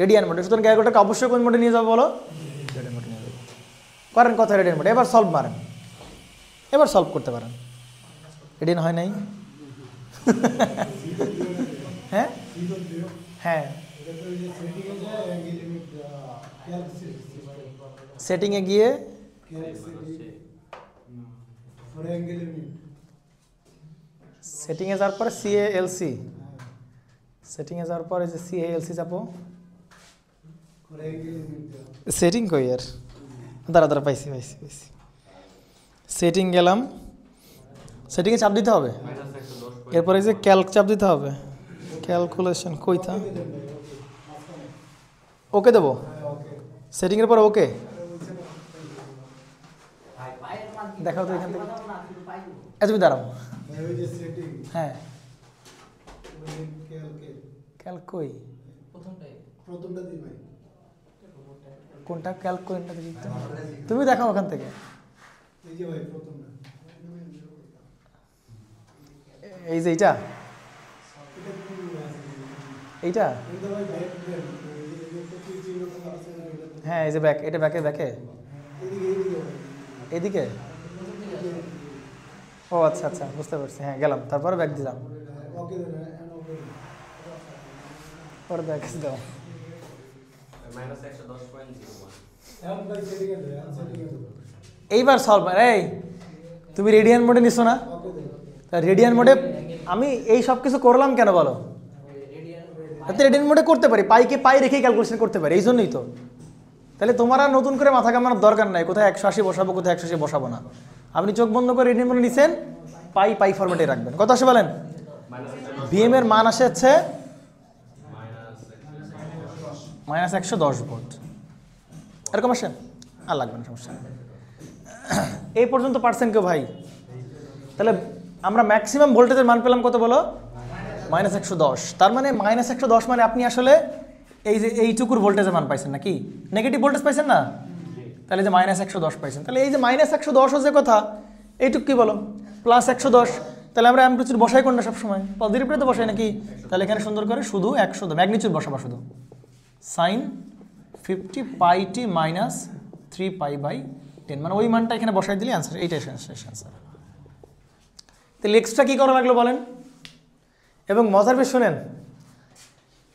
রেডিয়ান মোডে। সুতরাং ক্যালকুলেটারকে অবশ্যই কোন মোডে নিয়ে যাবো বলো? রেডিয়ান মোডে নিয়ে যাবো। করেন কথা রেডিয়ান মোডে। এবার সলভ মারেন, এবার সলভ করতে পারেন। রেডিয়ান হয় নাই? হ্যাঁ হ্যাঁ, সেটিংয়ে গিয়ে সেটিংয়ে যাওয়ার পরে CALC, সেটিংয়ে যাওয়ার পরে যে CALC চাপো। সেটিং কই আর? দাঁড়া পাইছি। সেটিং গেলাম, সেটিংয়ে চাপ দিতে হবে। এরপরে যে ক্যালক চাপ দিতে হবে। ক্যালকুলেশন কইতা ওকে দেবো। সেটিংয়ের পরে ওকে দেখাও তো এখান থেকে। তুমি দাঁড়াও। হ্যাঁ, ক্যালক কই? কোনটা ক্যালক? কোনটা দেখি তুমি দেখাও ওখান থেকে। এই যে এইটা হ্যাঁ, এই যে ব্যাক, এটা ব্যাকে এইদিকে। ও আচ্ছা, বুঝতে পারছি। হ্যাঁ, গেলাম, তারপরে ব্যাক দিলাম, পরে ব্যাক দাও। এইবার সলভ, এই তুমি রেডিয়ান মোডে নিছো না? রেডিয়ান মোডে আমি এই সব কিছু করলাম কেন বলো? রেডিয়ান মোডে করতে পারি, পাইকে পাই রেখেই ক্যালকুলেশন করতে পারি, এই জন্যই তো। তাহলে তোমার আর নতুন করে মাথা কামানোর দরকার নাই, কোথায় 180 বসাবো কোথায় 180 বসাবো না। আপনি চোখ বন্ধ করে রেডিয়ান মোডে নিছেন, পাই পাই ফরম্যাটে রাখবেন। কত আসে বলেন? ভিএম এর মান আসে হচ্ছে -110 ভোল্ট, এরকম আসে। আর লাগবে না, সমস্যা নেই। এই পর্যন্ত পারছেন কেউ ভাই? তাহলে আমরা ম্যাক্সিমাম ভোল্টেজের মান পেলাম কত বলো? -110। তার মানে -110 মানে আপনি আসলে এই যে এইটুকুর ভোল্টেজের মান পাইছেন নাকি? নেগেটিভ ভোল্টেজ পাইছেন না? তাহলে যে -110 পাইছেন, তাহলে এই যে -110 যে কথা, এইটুকু কি বলো? +110। তাহলে আমরা অ্যাম্প্লিটিউড বসাই কোনটা সবসময়? পজিটিভটা তো বসাই নাকি? তাহলে এখানে সুন্দর করে শুধু 100 ম্যাগনিটিউড বসাবা, শুধু sin 50 πt - 3π/10, মানে ওই মানটা এখানে বসাই দিলে অ্যান্সার, এইটাই অ্যান্সার। তাহলে এক্সট্রা কী করা লাগলো বলেন? এবং মজার বিষয় শুনেন,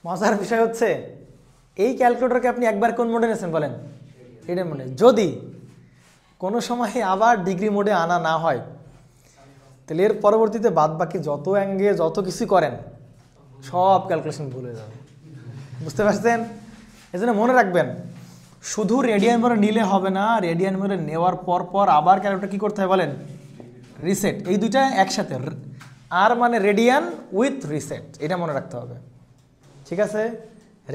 মজার বিষয় হচ্ছে এই ক্যালকুলেটরকে আপনি একবার কোন মোডে নিয়েছেন বলেন? রেডিয়ান মোডে। যদি কোনো সময় আবার ডিগ্রি মোডে আনা না হয়, তাহলে এর পরবর্তীতে বাদ বাকি যত অ্যাঙ্গে যত কিছু করেন সব ক্যালকুলেশন ভুলে যাবে। বুঝতে পারছেন? এই জন্য মনে রাখবেন, শুধু রেডিয়ান মোডে নিলে হবে না, রেডিয়ান মোডে নেওয়ার পর আবার ক্যালকুলেটর কী করতে হয় বলেন? রিসেট। এই দুইটা একসাথে, আর মানে রেডিয়ান উইথ রিসেট, এটা মনে রাখতে হবে। ঠিক আছে?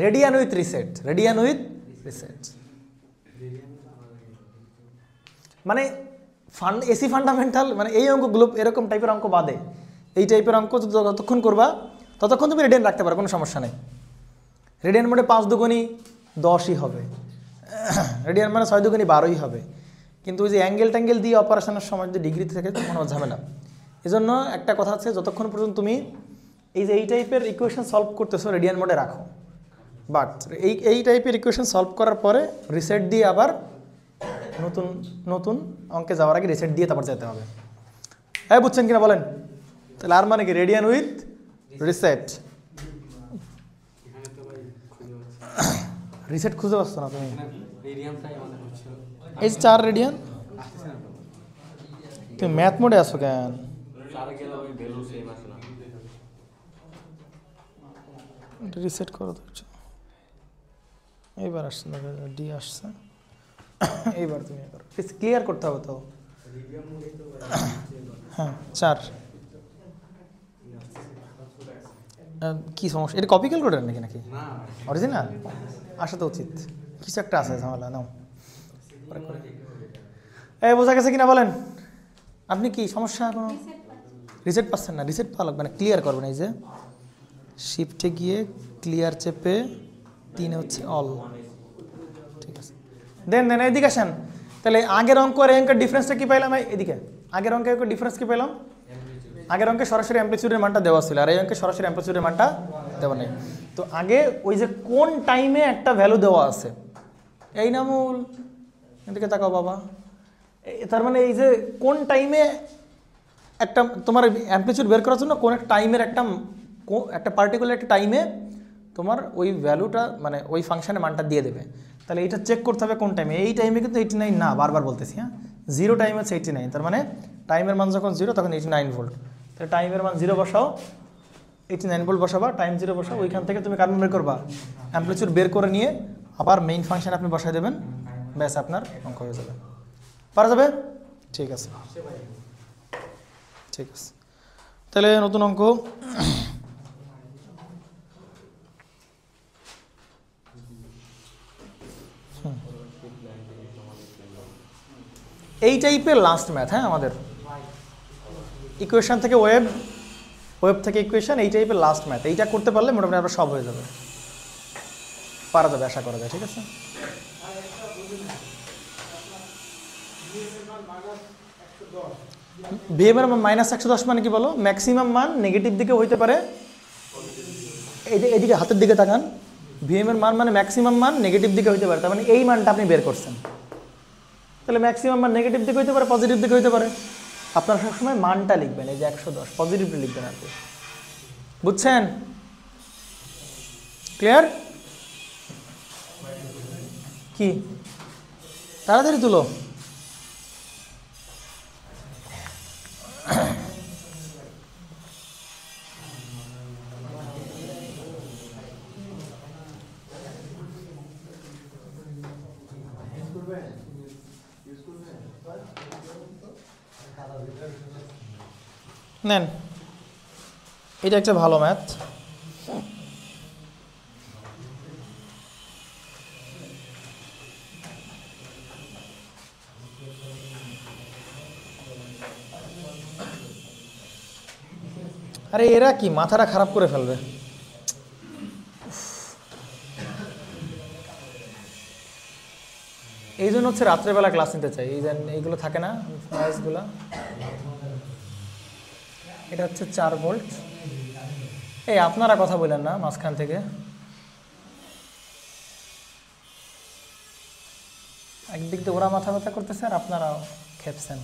Radian with reset, radian with reset. মানে এসি ফান্ডামেন্টাল, মানে এই অঙ্কগুলো এরকম টাইপের অঙ্ক বাদে এই টাইপের অঙ্ক যতক্ষণ করবা ততক্ষণ তুমি রেডিয়ান রাখতে পারো, কোনো সমস্যা নেই। রেডিয়ান মোডে 5 দুগুণী 10ই হবে, রেডিয়ান মানে 6 দুগুণী 12ই হবে। কিন্তু ওই যে অ্যাঙ্গেল ট্যাঙ্গেল দিয়ে অপারেশনের সময় যদি ডিগ্রিতে থাকে তখন ঝামেলা। এই জন্য একটা কথা আছে, যতক্ষণ পর্যন্ত তুমি এই টাইপের ইকুয়েশন সলভ করতেছো রেডিয়ান মোডে রাখো, বাট এই টাইপের ইকুয়েশন সলভ করার পরে রিসেট দিয়ে আবার নতুন অঙ্কে যাওয়ার আগে রিসেট দিয়ে তারপর যেতে হবে। হ্যাঁ, বুঝছেন কিনা বলেন? তাহলে আর মানে কি? Radian with reset. রিসেট খুঁজে পাচ্ছ না তুমি? এই 4 রেডিয়ান, তুমি ম্যাথ মোডে আছো কেন? রিসেট করো তো, এইবার আসছে ডি আসছে, এইবার তুমি ক্লিয়ার করতে হবে তো। হ্যাঁ 4। কি সমস্যা? এটা কপি ক্যালকুলেটর নাকি অরিজিনাল? আসা তো উচিত, কিছু একটা আছে ঝামেলা। নাও এই বোঝা গেছে কিনা বলেন? আপনি কি সমস্যা? কোনো রিসেট পাচ্ছেন না? রিসেট পাওয়া লাগবে, মানে ক্লিয়ার করবেন। এই যে শিফটে গিয়ে ক্লিয়ার চেপে 3 হচ্ছে অল। ঠিক আছে, দেন এদিকে আসেন। তাহলে আগের অঙ্ক আর এই অঙ্কের ডিফারেন্সটা কি পাইলাম? এদিকে আগের অঙ্কের ডিফারেন্স কি পেলাম? আগের অঙ্কে সরাসরি অ্যাম্প্লিটিউডের মানটা দেওয়া ছিল, আর এই অঙ্কে সরাসরি অ্যাম্প্লিটিউডের মানটা দেওয়া নেই। তো আগে ওই যে কোন টাইমে একটা ভ্যালু দেওয়া আছে, এই নামুল এদিকে তাকাও বাবা, তার মানে এই যে কোন টাইমে একটা তোমার অ্যাম্প্লিটিউড বের করার জন্য কোন একটা টাইমের একটা পার্টিকুলার একটা টাইমে তোমার ওই ভ্যালুটা, মানে ওই ফাংশনের মানটা দিয়ে দেবে। তাহলে এইটা চেক করতে হবে কোন টাইমে। এই টাইমে কিন্তু 89 না, বারবার বলতেছি। হ্যাঁ, 0 টাইম হচ্ছে 89, তার মানে টাইমের মান যখন 0 তখন 89 ভোল্ট। তাহলে টাইমের মান 0 বসাও, 89 ভোল্ট বসাবা, টাইম 0 বসাও, ওইখান থেকে তুমি কারণ বের করবা, অ্যাম্প্লিটিউড বের করে নিয়ে আবার মেইন ফাংশন আপনি বসাই দেবেন, ব্যাস আপনার অঙ্ক হয়ে যাবে। পারা যাবে? ঠিক আছে, ঠিক আছে। তাহলে নতুন অঙ্ক, এই টাইপের লাস্ট ম্যাথ। হ্যাঁ, আমাদের ইকুয়েশন থেকে ওয়েব থেকে ইকুয়েশন, এই টাইপের লাস্ট ম্যাথ। এইটা করতে পারলে মোটামুটি আপনার সব হয়ে যাবে, পারা যাবে, আশা করা যায়। ঠিক আছে, বিএম এর -110 মানে কি বলো? ম্যাক্সিমাম মান নেগেটিভ দিকে হইতে পারে। এইদিকে হাতের দিকে তাকান, বিএম এর মান মানে ম্যাক্সিমাম মান নেগেটিভ দিকে হইতে পারে, তার মানে এই মানটা আপনি বের করছেন। তাহলে ম্যাক্সিমাম মান নেগেটিভ দিকে হইতে পারে, পজিটিভ দিকে হইতে পারে। আপনারা সবসময় মানটা লিখবেন, এই যে 110 পজিটিভলি লিখবেন আর কি। বুঝছেন? ক্লিয়ার? কি তাড়াতাড়ি তুলো, নেন, এটা একটা ভালো ম্যাথ। আরে এরা কি মাথাটা খারাপ করে ফেলবে। এই জন্য হচ্ছে রাত্রেবেলা ক্লাস নিতে চাই, এই যে এইগুলো থাকে না নয়েজগুলো। এটা হচ্ছে 4 ভোল্ট। এই আপনারা কথা বলেন না মাঝখান থেকে, একদিক দিয়ে ওরা মাথা ব্যথা করতেছে আর আপনারা খেপছেন।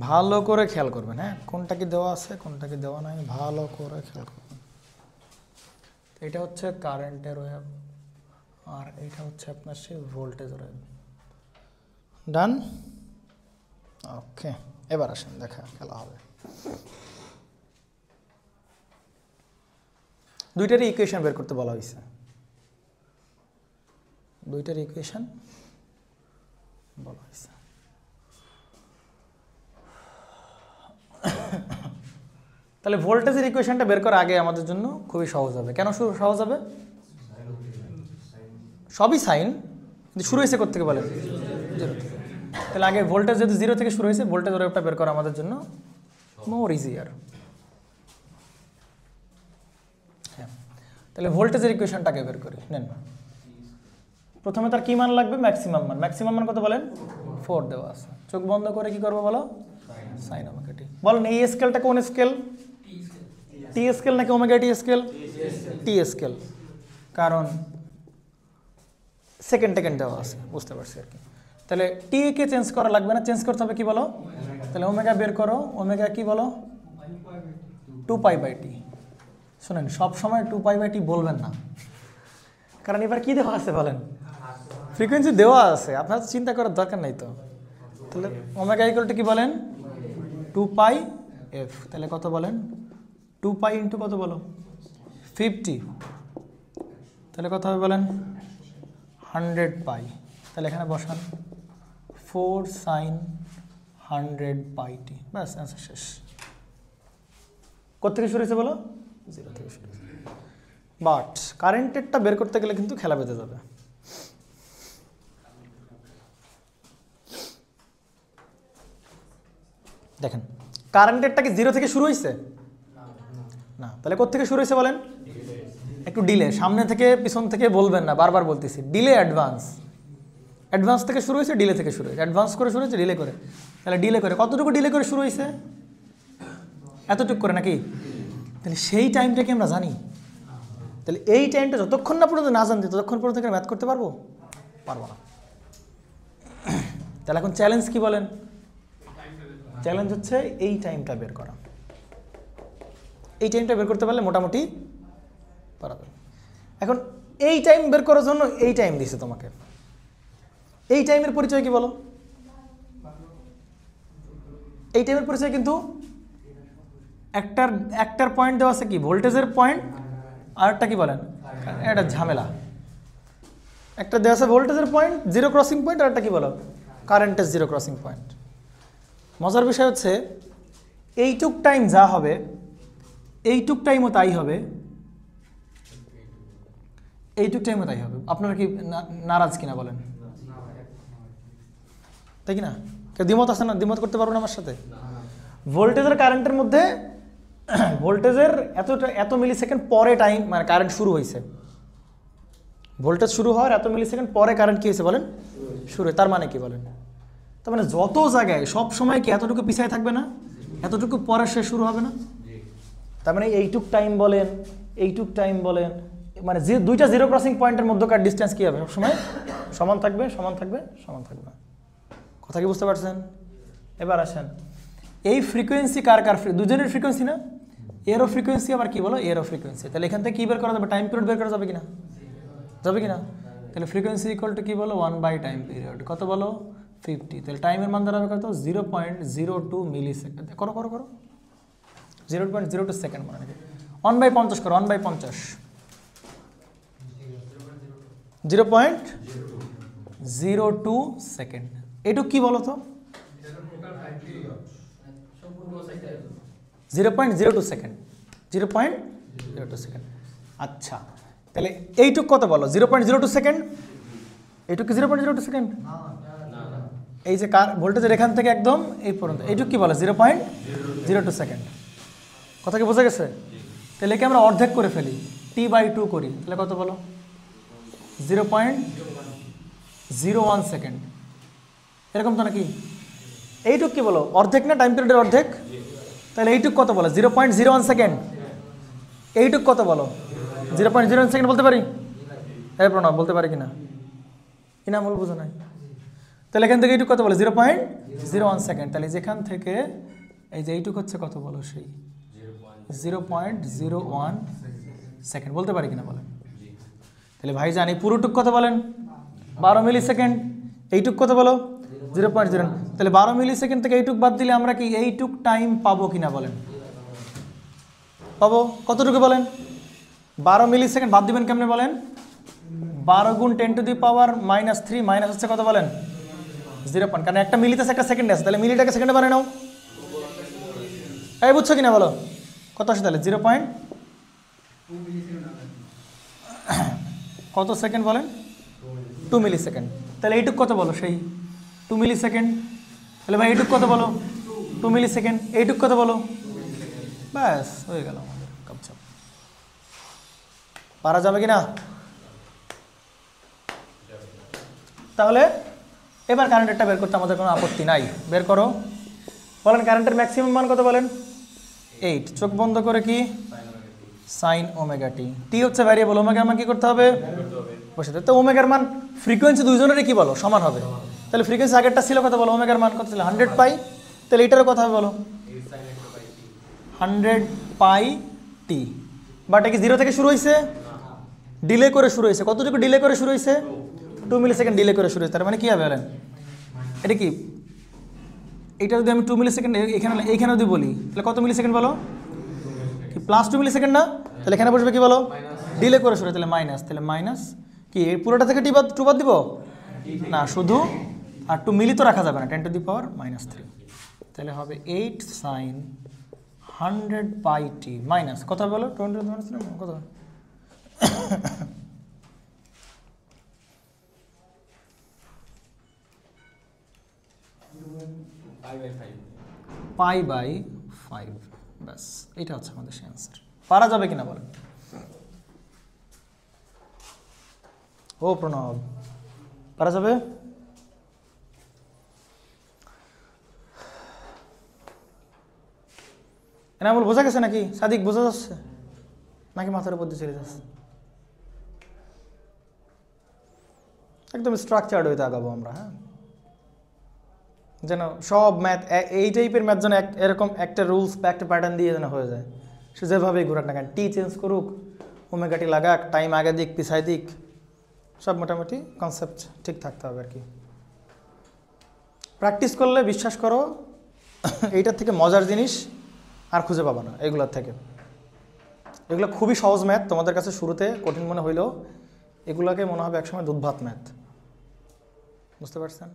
ভালো করে খেয়াল করবেন, হ্যাঁ, কোনটা কি দেওয়া আছে কোনটা কি দেওয়া নাই, ভালো করে খেয়াল করবেন। এটা হচ্ছে কারেন্টের ওয়েভ আর এটা হচ্ছে আপনার সেই ভোল্টেজের ওয়েভ। ডান, ওকে। এবার আসেন দেখা খেলা হবে। দুইটারই ইকুয়েশন বের করতে বলা হয়েছে, দুইটার ইকুয়েশন বলা হয়েছে। তাহলে ভোল্টেজের ইকুয়েশনটা বের করার আগে আমাদের জন্য খুবই সহজ হবে। কেন সহজ হবে? সবই সাইন, কিন্তু শুরু হয়েছে কোথা থেকে বলেন? 0 থেকে। তাহলে আগে ভোল্টেজ যদি 0 থেকে শুরু হয়েছে, ভোল্টেজ ওয়েভটা বের করা আমাদের জন্য মোর ইজিয়ার। হ্যাঁ, তাহলে ভোল্টেজের ইকুয়েশনটাকে বের করি। নেন, প্রথমে তার কি মান লাগবে? ম্যাক্সিমাম মান। ম্যাক্সিমাম মান কত বলেন? 4 দেওয়া আছে। চোখ বন্ধ করে কি করবো বলো? Sine omega t. বলেন এই স্কেলটা কোন স্কেল? টি স্কেল নাকি ওমেগা টি স্কেল? টি স্কেল, কারণ সেকেন্ড টেকেন্ড দেওয়া আছে, বুঝতে পারছি আর কি। তাহলে টি কে চেঞ্জ করা লাগবে না, চেঞ্জ করতে হবে কি বলো? তাহলে ওমেগা বের করো। ওমেগা কি বলো? 2π/t। শুনেন, সব সময় 2π/t বলবেন না, কারণ এবার কি দেওয়া আছে বলেন? ফ্রিকোয়েন্সি দেওয়া আছে, আপনার চিন্তা করার দরকার নাই তো। তাহলে ওমেগা ইকুয়াল টু কি বলেন? 2πf। তাহলে কত বলেন? 2π ইন্টু কত বলো? 50। তাহলে কত হবে বলেন? 100π। তাহলে এখানে বসান 4 sin 100πt। ব্যাস, অ্যান্সার শেষ। কোথেকে শুরু হয়েছে বলো? 0 থেকে শুরু হয়েছে। বাট কারেন্টেরটা বের করতে গেলে কিন্তু খেলা বেঁধে যাবে। দেখেন, কারেন্টেরটা কি 0 থেকে শুরু হয়েছে? না। তাহলে কোথেকে শুরু হয়েছে বলেন? একটু ডিলে, সামনে থেকে পিছন থেকে বলবেন না, বারবার বলতেছি। ডিলে অ্যাডভান্স, অ্যাডভান্স থেকে শুরু হয়েছে, ডিলে থেকে শুরু হয়েছে। অ্যাডভান্স করে শুরু হয়েছে, ডিলে করে। তাহলে ডিলে করে কতটুকু ডিলে করে শুরু হয়েছে? এতটুকু করে নাকি? তাহলে সেই টাইমটা কি আমরা জানি? তাহলে এই টাইমটা যতক্ষণ না পর্যন্ত না জানতে, ততক্ষণ পর্যন্ত ম্যাথ করতে পারবো? পারবো না। তাহলে এখন চ্যালেঞ্জ কি বলেন? চ্যালেঞ্জ হচ্ছে এই টাইমটা বের করা। এই টাইমটা বের করতে পারলে মোটামুটি পারবে। এখন এই টাইম বের করার জন্য এই টাইম দিছে তোমাকে। এই টাইমের পরিচয় কি বলো? এই টাইমের পরিচয় কিন্তু একটার পয়েন্ট দেওয়া আছে কি? ভোল্টেজের পয়েন্ট। আর একটা কি বলেন? এটা ঝামেলা। একটা দেওয়া আছে ভোল্টেজের পয়েন্ট, 0 ক্রসিং পয়েন্ট। আর একটা কি বলো? কারেন্টের 0 ক্রসিং পয়েন্ট। মজার বিষয় হচ্ছে এইটুক টাইম যা হবে, এইটুক টাইমও তাই হবে, এইটুক টাইমও তাই হবে। আপনারা কি নারাজ কিনা বলেন? তাই কি না? কেউ দ্বিমত আছে না? দ্বিমত করতে পারবো না আমার সাথে? ভোল্টেজ আর কারেন্টের মধ্যে ভোল্টেজের এত মিলি সেকেন্ড পরে টাইম মানে কারেন্ট শুরু হয়েছে, ভোল্টেজ শুরু হওয়ার এত মিলি সেকেন্ড পরে কারেন্ট কী হয়েছে বলেন? শুরু। তার মানে কি বলেন? তার মানে যত জায়গায় সব সময় কি এতটুকু পিছায় থাকবে না, এতটুকু পরে শেষ শুরু হবে না? তার মানে এইটুক টাইম বলেন, এইটুক টাইম বলেন, মানে যে দুইটা জিরো ক্রসিং পয়েন্টের মধ্যকার ডিস্টেন্স কী হবে? সবসময় সমান থাকবে, সমান থাকবে, সমান থাকবে। কথা কি বুঝতে পারছেন? এবার আসেন, এই ফ্রিকোয়েন্সি কার কার? দুজনের ফ্রিকোয়েন্সি না? এরও ফ্রিকোয়েন্সি আবার কি বলো? এরও ফ্রিকোয়েন্সি। তাহলে এখান থেকে কী বের করা যাবে? টাইম পিরিয়ড বের করা যাবে কিনা? যাবে কিনা? তাহলে ফ্রিকোয়েন্সি ইকুয়াল টু কী বলো? 1 টাইম পিরিয়ড। কত বলো? 50। তাহলে টাইমের মান দাঁড়াবে কত? 0.02 মিলি সেকেন্ড। করো করো করো, 0.02 সেকেন্ড মানে নাকি 1/50 করো, 1/50, 0.02 সেকেন্ড। এটুক কি বলো তো? 0.02 সেকেন্ড, 0.02 সেকেন্ড। আচ্ছা, তাহলে এইটুক কত বলো? 0.02 সেকেন্ড। এইটুক কি 0.02 সেকেন্ড? এই যে কার ভোল্টেজের এখান থেকে একদম এই পর্যন্ত, এইটুক কি বলো? 0.02 সেকেন্ড। কথা কি বোঝা গেছে? তাহলে একে আমরা অর্ধেক করে ফেলি, t/2 করি, তাহলে কত বলো? 0.01 সেকেন্ড। এরকম তো নাকি? এইটুক কি বলো? অর্ধেক না টাইম পিরিয়ডের অর্ধেক? তাহলে এইটুক কত বলো? 0.01 সেকেন্ড। এইটুক কত বলো? 0.01 সেকেন্ড বলতে পারি? হ্যাঁ প্রণব, বলতে পারি কিনা? কিনা বল, বুঝো নাই? তাহলে এখান থেকে এইটুক কত বলো? 0.01 সেকেন্ড। তাহলে যেখান থেকে এই যে এইটুক হচ্ছে কত বলো? সেই 0.01 সেকেন্ড। বলতে পারি কিনা বলেন? তাহলে ভাই জানি পুরোটুক কত বলেন? 12 মিলি সেকেন্ড। এইটুক কত বলো? 0.0। তাহলে 12 মিলি সেকেন্ড থেকে এইটুক বাদ দিলে আমরা কি এইটুক টাইম পাবো কিনা বলেন? পাবো। কতটুকু বলেন? 12 মিলি সেকেন্ড বাদ দিবেন কেমনে বলেন? 12 গুণ 10⁻³ মাইনাস হচ্ছে কত বলেন? 0. কারণ একটা মিলিতে একটা সেকেন্ড আছে, তাহলে মিলিটাকে সেকেন্ডে বানায় নাও। এই বুঝছো কিনা বলো? কত আসে তাহলে? 0. কত সেকেন্ড বলেন? 2 মিলি সেকেন্ড। তাহলে এইটুক কত বলো? সেই 2 মিলি সেকেন্ড। তাহলে ভাই এইটুক কত বলো? 2 মিলি সেকেন্ড। এইটুক কত বলো? ব্যাস হয়ে গেল আমাদের কাপচাপ। পারা যাবে কিনা? তাহলে এবার কারেন্টেরটা বের করতে আমাদের কোনো আপত্তি নাই। বের করো, বলেন কারেন্টের ম্যাক্সিমাম মান কত বলেন? 8। চোখ বন্ধ করে কি? Sine omega t. টি হচ্ছে ভ্যারিয়েবল, ওমেগার মান কি করতে হবে? বসে তো ওমেগার মান ফ্রিকোয়েন্সি দুইজনেরই কি বলো? সমান হবে। তাহলে ফ্রিকোয়েন্সি আগেরটা ছিল কত বলো? ওমেগার মান কত ছিল? 100 পাই। তাহলে এটারও কথা হবে বলো? 100 পাই টি। বাট এটা কি 0 থেকে শুরু হয়েছে? ডিলে করে শুরু হয়েছে। কতটুকু ডিলে করে শুরু হয়েছে? 2 মিলি সেকেন্ড ডিলে করে শুরু হয়েছে। তার মানে কি হবে বলেন? এটা কি, এটা যদি আমি 2 মিলি সেকেন্ড এইখানে যদি বলি, তাহলে কত মিলি সেকেন্ড বলো? কি +2 মিলি সেকেন্ড না? তাহলে এখানে বসবে কি বলো? ডিলে করে শুরু, তাহলে মাইনাস। তাহলে মাইনাস কি এই পুরোটা থেকে টু বাদ দিব না, শুধু আর 2 মিলি তো রাখা যাবে না, 10⁻³ তাহলে হবে 8 সাইন 100 পাই টি মাইনাস কত বলো? 20 কত? π/5। ব্যাস এটা হচ্ছে আমাদের সেই অ্যান্সার। পারা যাবে কিনা বলেন? ও প্রণব, পারা যাবে? এনামুল বোঝা গেছে নাকি? সাদিক বোঝা যাচ্ছে নাকি মাথার উপর দিয়ে চলে যাচ্ছে? একদম স্ট্রাকচার্ড হইতে আগাবো আমরা, হ্যাঁ, যেন সব ম্যাথ এই টাইপের ম্যাথ যেন এরকম একটা রুলস বা একটা প্যাটার্ন দিয়ে যেন হয়ে যায়। সে যেভাবেই ঘুরাক না কেন, টি চেঞ্জ করুক, ওমেগাটি লাগাক, টাইম আগে দিক পিছাই দিক, সব মোটামুটি কনসেপ্ট ঠিক থাকতে হবে আর কি। প্র্যাকটিস করলে বিশ্বাস করো এইটার থেকে মজার জিনিস আর খুঁজে পাবা না এগুলোর থেকে। এগুলো খুবই সহজ ম্যাথ, তোমাদের কাছে শুরুতে কঠিন মনে হইলেও এগুলোকে মনে হবে একসময় দুধ ভাত ম্যাথ। বুঝতে পারছেন?